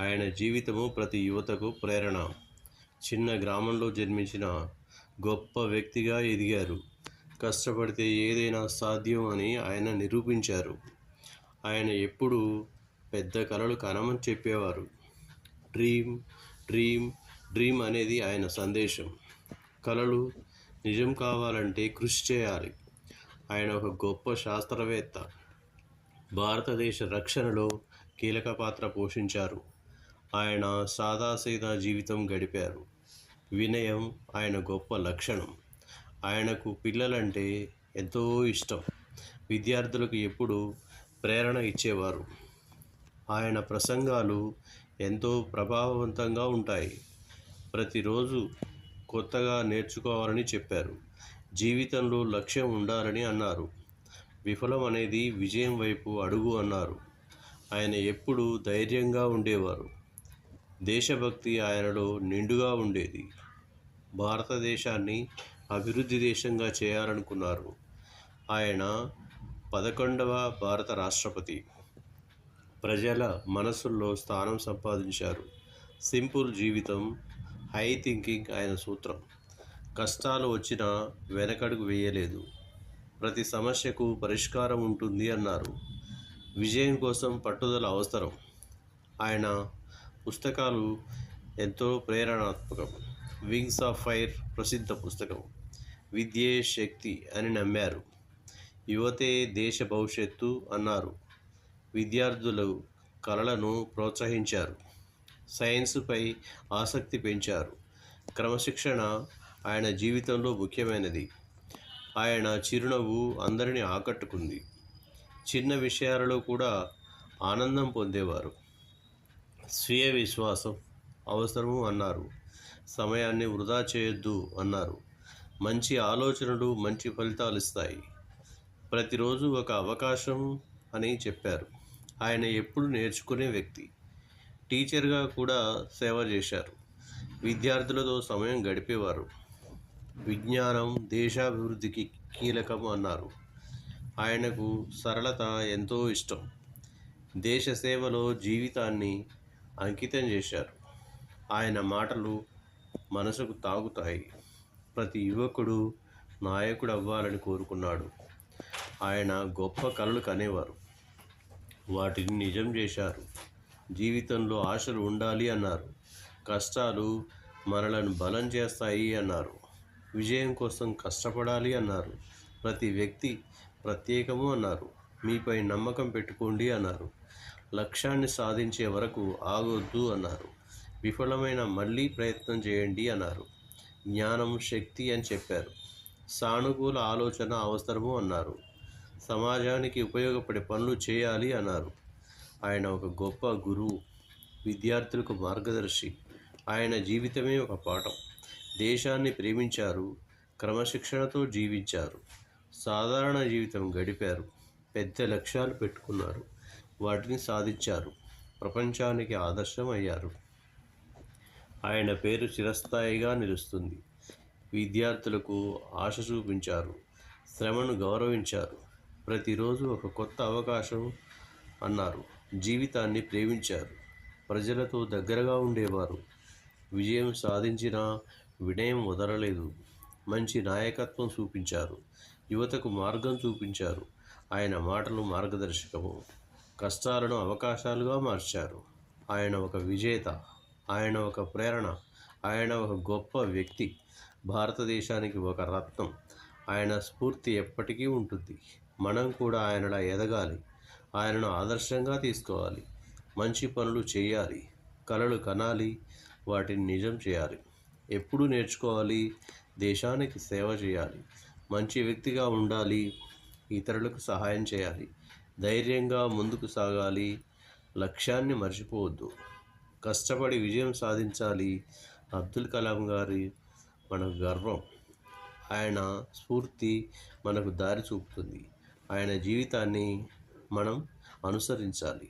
ఆయన జీవితము ప్రతి యువతకు ప్రేరణ. చిన్న గ్రామంలో జన్మించిన గొప్ప వ్యక్తిగా ఎదిగారు. కష్టపడితే ఏదైనా సాధ్యం అని ఆయన నిరూపించారు. ఆయన ఎప్పుడూ పెద్ద కలలు కనమని చెప్పేవారు. డ్రీమ్ డ్రీమ్ డ్రీమ్ అనేది ఆయన సందేశం. కలలు నిజం కావాలంటే కృషి చేయాలి. ఆయన ఒక గొప్ప శాస్త్రవేత్త. భారతదేశ రక్షణలో కీలక పాత్ర పోషించారు. ఆయన సాదాసీదా జీవితం గడిపారు. వినయం ఆయన గొప్ప లక్షణం. ఆయనకు పిల్లలంటే ఎంతో ఇష్టం. విద్యార్థులకు ఎప్పుడు ప్రేరణ ఇచ్చేవారు. ఆయన ప్రసంగాలు ఎంతో ప్రభావవంతంగా ఉంటాయి. ప్రతిరోజు కొత్తగా నేర్చుకోవాలని చెప్పారు. జీవితంలో లక్ష్యం ఉండాలని అన్నారు. విఫలం అనేది విజయం వైపు అడుగు అన్నారు. ఆయన ఎప్పుడూ ధైర్యంగా ఉండేవారు. దేశభక్తి ఆయనలో నిండుగా ఉండేది. భారతదేశాన్ని అభివృద్ధి దేశంగా చేయాలనుకున్నారు. ఆయన 11వ భారత రాష్ట్రపతి. ప్రజల మనసుల్లో స్థానం సంపాదించారు. సింపుల్ జీవితం, హై థింకింగ్ ఆయన సూత్రం. కష్టాలు వచ్చినా వెనకడుగు వేయలేదు. ప్రతి సమస్యకు పరిష్కారం ఉంటుంది అన్నారు. విజయం కోసం పట్టుదల అవసరం. ఆయన పుస్తకాలు ఎంతో ప్రేరణాత్మకం. వింగ్స్ ఆఫ్ ఫైర్ ప్రసిద్ధ పుస్తకం. విద్యే శక్తి అని నమ్మారు. యువతే దేశ భవిష్యత్తు అన్నారు. విద్యార్థులు కళలను ప్రోత్సహించారు. సైన్స్పై ఆసక్తి పెంచారు. క్రమశిక్షణ ఆయన జీవితంలో ముఖ్యమైనది. ఆయన చిరునవ్వు అందరినీ ఆకట్టుకుంది. చిన్న విషయాలలో కూడా ఆనందం పొందేవారు. స్వీయ విశ్వాసం అవసరము అన్నారు. సమయాన్ని వృధా చేయొద్దు అన్నారు. మంచి ఆలోచనలు మంచి ఫలితాలు ఇస్తాయి. ప్రతిరోజు ఒక అవకాశం అని చెప్పారు. ఆయన ఎప్పుడు నేర్చుకునే వ్యక్తి. టీచర్గా కూడా సేవ చేశారు. విద్యార్థులతో సమయం గడిపేవారు. విజ్ఞానం దేశాభివృద్ధికి కీలకం అన్నారు. ఆయనకు సరళత ఎంతో ఇష్టం. దేశ సేవలో జీవితాన్ని అంకితం చేశారు. ఆయన మాటలు మనసుకు తాకుతాయి. ప్రతి యువకుడు నాయకుడు అవ్వాలని కోరుకున్నాడు. ఆయన గొప్ప కలలు కనేవారు. వాటిని నిజం చేశారు. జీవితంలో ఆశలు ఉండాలి అన్నారు. కష్టాలు మనలను బలం చేస్తాయి అన్నారు. విజయం కోసం కష్టపడాలి అన్నారు. ప్రతి వ్యక్తి ప్రత్యేకము అన్నారు. మీపై నమ్మకం పెట్టుకోండి అన్నారు. లక్ష్యాన్ని సాధించే వరకు ఆగొద్దు అన్నారు. విఫలమైన మళ్ళీ ప్రయత్నం చేయండి అన్నారు. జ్ఞానం శక్తి అని చెప్పారు. సానుకూల ఆలోచన అవసరము అన్నారు. సమాజానికి ఉపయోగపడే పనులు చేయాలి అన్నారు. ఆయన ఒక గొప్ప గురువు. విద్యార్థులకు మార్గదర్శి. ఆయన జీవితమే ఒక పాఠం. దేశాన్ని ప్రేమించారు. క్రమశిక్షణతో జీవించారు. సాధారణ జీవితం గడిపారు. పెద్ద లక్ష్యాలు పెట్టుకున్నారు. వాటిని సాధించారు. ప్రపంచానికి ఆదర్శం అయ్యారు. ఆయన పేరు చిరస్థాయిగా నిలుస్తుంది. విద్యార్థులకు ఆశ చూపించారు. శ్రమను గౌరవించారు. ప్రతిరోజు ఒక కొత్త అవకాశం అన్నారు. జీవితాన్ని ప్రేమించారు. ప్రజలతో దగ్గరగా ఉండేవారు. విజయం సాధించిన వినయం వదలలేదు. మంచి నాయకత్వం చూపించారు. యువతకు మార్గం చూపించారు. ఆయన మాటలు మార్గదర్శకము. కష్టాలను అవకాశాలుగా మార్చారు. ఆయన ఒక విజేత. ఆయన ఒక ప్రేరణ. ఆయన ఒక గొప్ప వ్యక్తి. భారతదేశానికి ఒక రత్నం. ఆయన స్ఫూర్తి ఎప్పటికీ ఉంటుంది. మనం కూడా ఆయనలా ఎదగాలి. ఆయనను ఆదర్శంగా తీసుకోవాలి. మంచి పనులు చేయాలి. కలలు కనాలి. వాటిని నిజం చేయాలి. ఎప్పుడూ నేర్చుకోవాలి. దేశానికి సేవ చేయాలి. మంచి వ్యక్తిగా ఉండాలి. ఇతరులకు సహాయం చేయాలి. ధైర్యంగా ముందుకు సాగాలి. లక్ష్యాన్ని మర్చిపోవద్దు. కష్టపడి విజయం సాధించాలి. అబ్దుల్ కలాం గారి మనకు గర్వం. ఆయన స్ఫూర్తి మనకు దారి చూపుతుంది. ఆయన జీవితాన్ని మనం అనుసరించాలి.